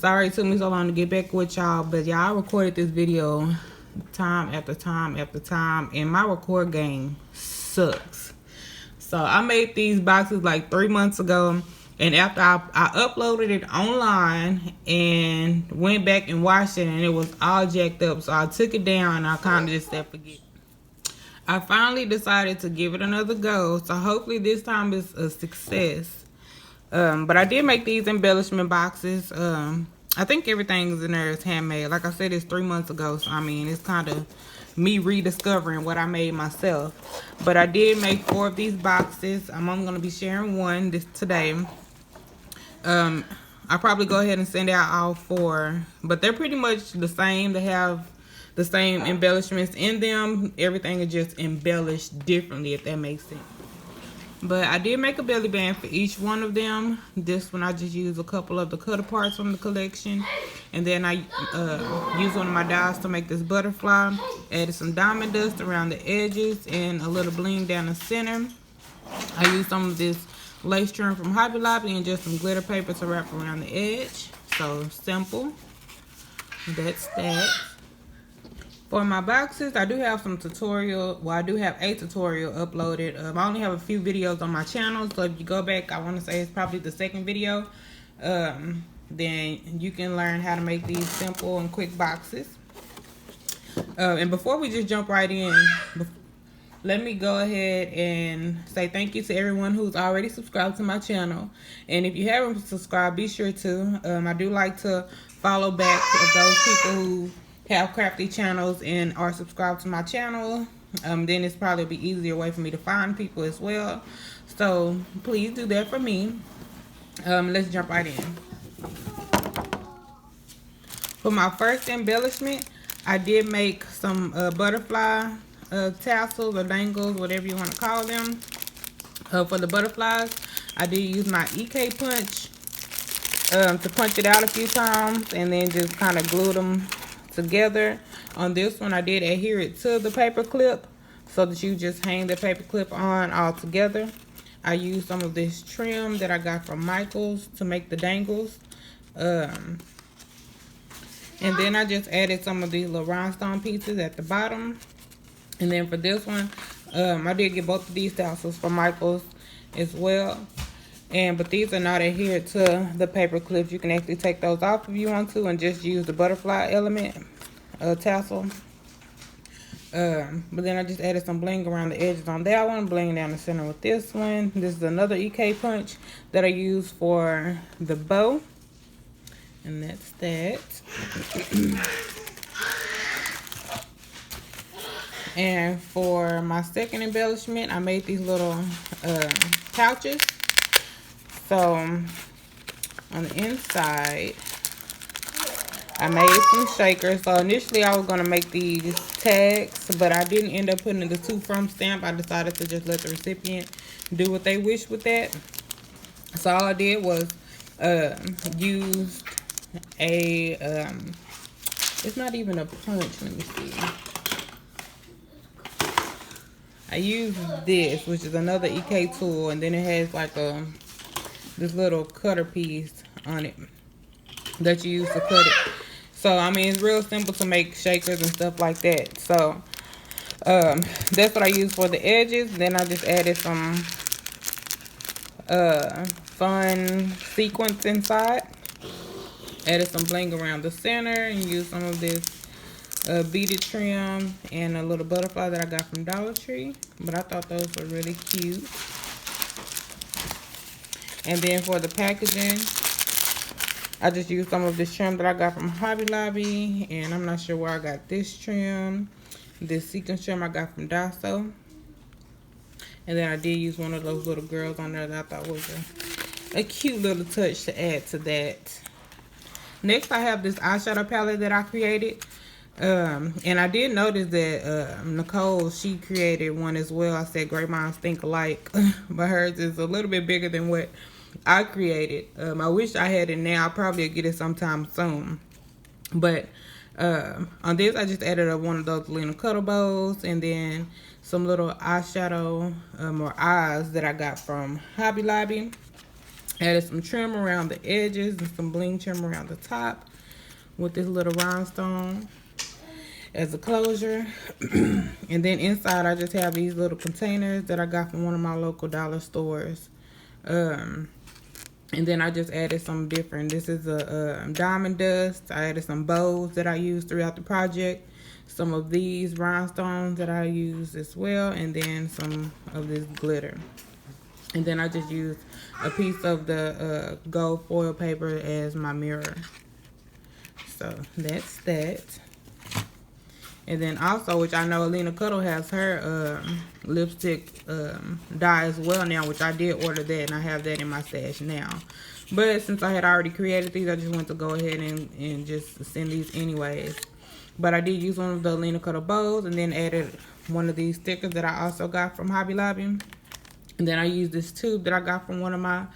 Sorry it took me so long to get back with y'all, but y'all recorded this video time after time after time, and my record game sucks. So I made these boxes like 3 months ago, and after I uploaded it online and went back and watched it, and it was all jacked up, so I took it down and I kind of just said forget. I finally decided to give it another go, so hopefully this time it's a success. But I did make these embellishment boxes. I think everything in there is handmade. Like I said, it's 3 months ago, so I mean, it's kind of me rediscovering what I made myself. But I did make 4 of these boxes. I'm only going to be sharing one today. I'll probably go ahead and send out all 4, but they're pretty much the same. They have the same embellishments in them. Everything is just embellished differently, if that makes sense. But I did make a belly band for each one of them. This one I just used a couple of the cutter parts from the collection, and then I used one of my dies to make this butterfly. Added some diamond dust around the edges and a little bling down the center. I used some of this lace trim from Hobby Lobby and just some glitter paper to wrap around the edge. So simple. That's that. For my boxes, I do have some tutorial. Well, I do have a tutorial uploaded. I only have a few videos on my channel, so if you go back, I want to say it's probably the 2nd video. Then you can learn how to make these simple and quick boxes. And before we just jump right in, let me go ahead and say thank you to everyone who's already subscribed to my channel. And if you haven't subscribed, be sure to. I do like to follow back of those people who have crafty channels and are subscribed to my channel. Then it's probably be easier way for me to find people as well. So please do that for me. Let's jump right in. For my first embellishment, I did make some butterfly tassels or dangles, whatever you want to call them. For the butterflies, I did use my EK punch to punch it out a few times and then just kind of glue them together. On this one, I did adhere it to the paper clip so that you just hang the paper clip on all together. I used some of this trim that I got from Michael's to make the dangles. And then I just added some of these little rhinestone pieces at the bottom. And then for this one, I did get both of these tassels from Michael's as well. But these are not adhered to the paper clips. You can actually take those off if you want to and just use the butterfly element tassel. But then I just added some bling around the edges on that one, bling down the center with this one. This is another EK punch that I use for the bow. And that's that. And for my second embellishment, I made these little pouches. So on the inside, I made some shakers. So initially I was going to make these tags, but I didn't end up putting the to from stamp. I decided to just let the recipient do what they wish with that. So all I did was use a, it's not even a punch, let me see. I used this, which is another EK tool, and then it has like this little cutter piece on it that you use to cut it. So I mean, it's real simple to make shakers and stuff like that. So that's what I use for the edges. Then I just added some fun sequins inside. Added some bling around the center and used some of this beaded trim and a little butterfly that I got from Dollar Tree. But I thought those were really cute. And then for the packaging, I just used some of this trim that I got from Hobby Lobby. And I'm not sure where I got this trim. This sequin trim I got from Daiso. And then I did use one of those little girls on there that I thought was a cute little touch to add to that. Next, I have this eyeshadow palette that I created. And I did notice that Nicole, she created one as well. I said great minds think alike. But hers is a little bit bigger than what I created. I wish I had it now. I'll probably get it sometime soon. But on this, I just added one of those little cuddle bows and then some little eyeshadow or eyes that I got from Hobby Lobby. Added some trim around the edges and some bling trim around the top with this little rhinestone as a closure. And then inside I just have these little containers that I got from one of my local dollar stores. And then I just added some different, this is a diamond dust. I added some bows that I used throughout the project. Some of these rhinestones that I used as well. And then some of this glitter. And then I just used a piece of the gold foil paper as my mirror. So that's that. And then also, which I know Alina Cuddle has her lipstick dye as well now, which I did order that and I have that in my stash now. But since I had already created these, I just went to go ahead and just send these anyways. But I did use one of the Alina Cuddle bows and then added one of these stickers that I also got from Hobby Lobby. And then I used this tube that I got from one of my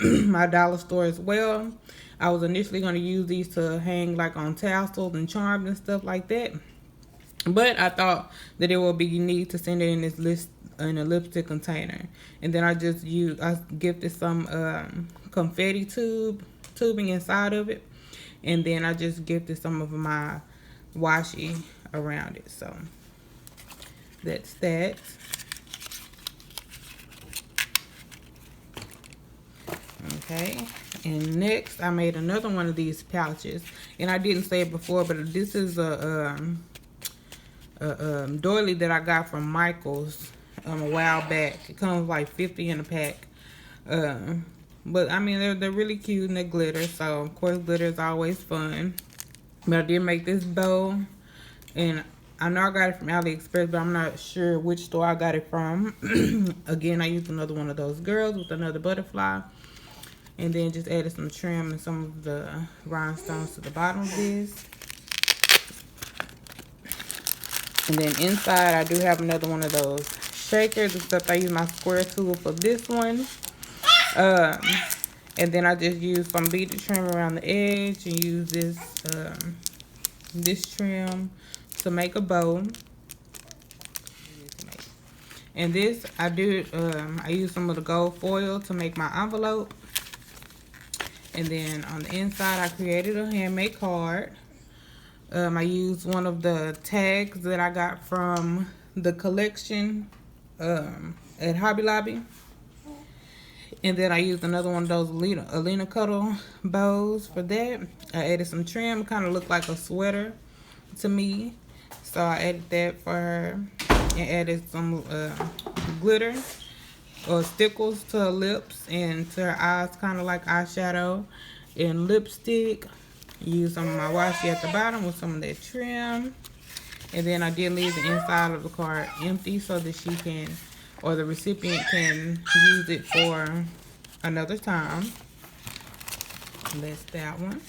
my dollar store as well. I was initially going to use these to hang like on tassels and charms and stuff like that. But I thought that it would be neat to send it in this in a lipstick container. And then I gifted some confetti tubing inside of it. And then I just gifted some of my washi around it. So that's that. Okay, and next I made another one of these pouches, and I didn't say it before, but this is a doily that I got from Michael's a while back. It comes like 50 in a pack, but I mean they're really cute and they glitter. So of course glitter is always fun. But I did make this bow, and I know I got it from AliExpress, but I'm not sure which store I got it from. Again, I used another one of those girls with another butterfly. And then just added some trim and some of the rhinestones to the bottom of this. And then inside I do have another one of those shakers, except I use my square tool for this one. And then I just used some beaded trim around the edge and use this this trim to make a bow. And this I use some of the gold foil to make my envelope. And then on the inside, I created a handmade card. I used one of the tags that I got from the collection at Hobby Lobby. And then I used another one of those Alina Cuddle bows for that. I added some trim, kind of looked like a sweater to me. So I added that for her and added some glitter or stickles to her lips and to her eyes, kind of like eyeshadow and lipstick. Use some of my washi at the bottom with some of that trim. And then I did leave the inside of the card empty so that she can, or the recipient can use it for another time. That's that one.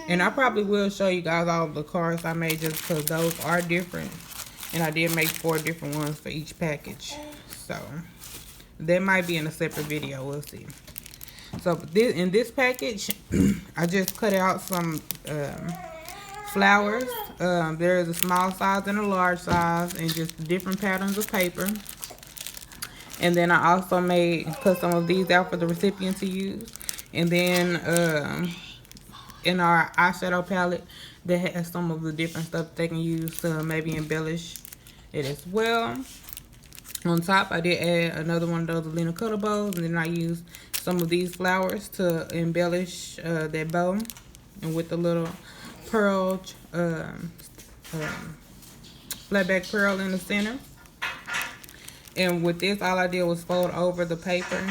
And I probably will show you guys all of the cards I made, just because those are different. And I did make 4 different ones for each package. So that might be in a separate video. We'll see. So in this package, I just cut out some flowers. There is a small size and a large size, and just different patterns of paper. And then I also cut some of these out for the recipient to use. And then in our eyeshadow palette, that has some of the different stuff they can use to maybe embellish it as well. On top, I did add another one of those Alina Cuddle bows, and then I used some of these flowers to embellish that bow, and with the little pearl, flatback pearl in the center. And with this, all I did was fold over the paper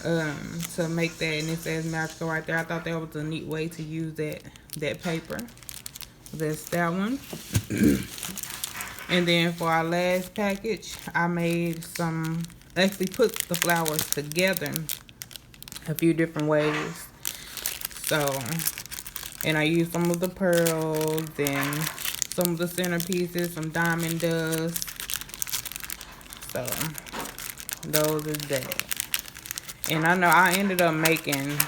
to make that, and it says magical right there. I thought that was a neat way to use that paper. That's that one. And then for our last package, I made actually put the flowers together a few different ways. So, and I used some of the pearls and some of the centerpieces, some diamond dust. So, those is that. And I know I ended up making,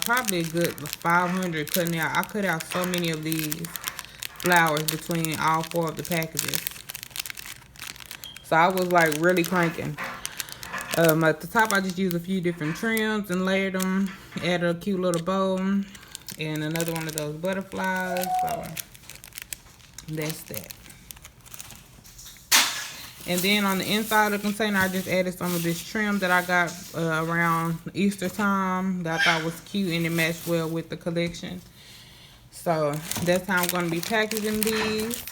probably a good 500 cutting out. I cut out so many of these flowers between all 4 of the packages. So I was like really cranking. At the top, I just used a few different trims and layered them. Added a cute little bow and another one of those butterflies. So that's that. And then on the inside of the container, I just added some of this trim that I got around Easter time that I thought was cute and it matched well with the collection. So that's how I'm going to be packaging these.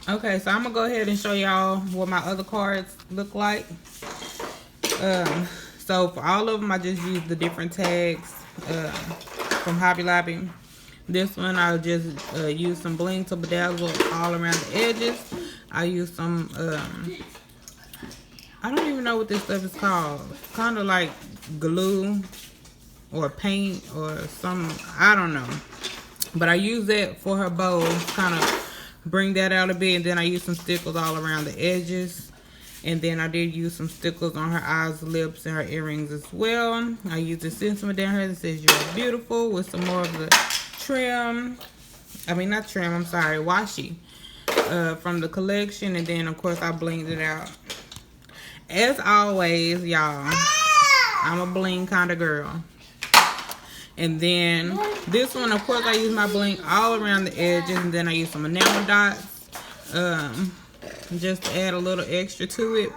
Okay, so I'm going to go ahead and show y'all what my other cards look like. So for all of them, I just used the different tags from Hobby Lobby. This one, I'll just use some bling to bedazzle all around the edges. I use some, I don't even know what this stuff is called. Kind of like glue or paint or some, I don't know. But I use that for her bow, kind of bring that out a bit. And then I use some stickers all around the edges. And then I did use some stickers on her eyes, lips, and her earrings as well. I used the sentiment down here that says "You're beautiful" with some more of the trim. I mean, not trim, I'm sorry, washi from the collection. And then, of course, I blinged it out. As always, y'all, I'm a bling kind of girl. And then this one, of course, I use my bling all around the edges. And then I use some enamel dots. Just to add a little extra to it.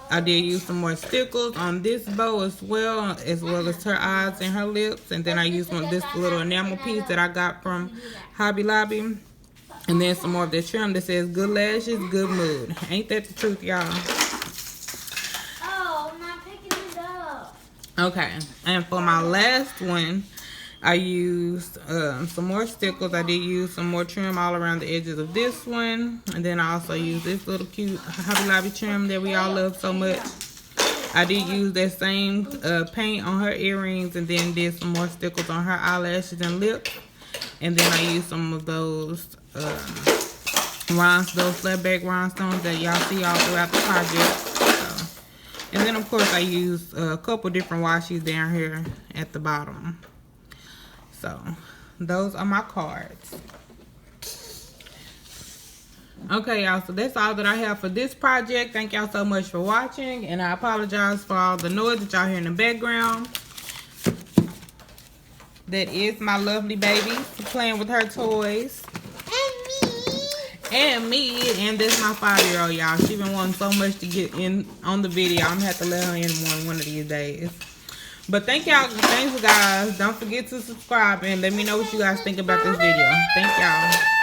I did use some more stickers on this bow as well as her eyes and her lips. And then I used this little enamel piece that I got from Hobby Lobby. And then some more of the trim that says "Good lashes, good mood." Ain't that the truth, y'all? Oh, I'm not picking it up. Okay, and for my last one, I used some more stickers. I did use some more trim all around the edges of this one. And then I also used this little cute Hobby Lobby trim that we all love so much. I did use that same paint on her earrings and then did some more stickers on her eyelashes and lips. And then I used some of those flatback rhinestones that y'all see all throughout the project. And then, of course, I used a couple different washes down here at the bottom. So, those are my cards. Okay, y'all, so that's all that I have for this project. Thank y'all so much for watching. And I apologize for all the noise that y'all hear in the background. That is my lovely baby playing with her toys. And me. And this my 5-year-old, y'all. She been wanting so much to get in on the video. I'm going to have to let her in one of these days. But thank y'all. Thanks, guys. Don't forget to subscribe and let me know what you guys think about this video. Thank y'all.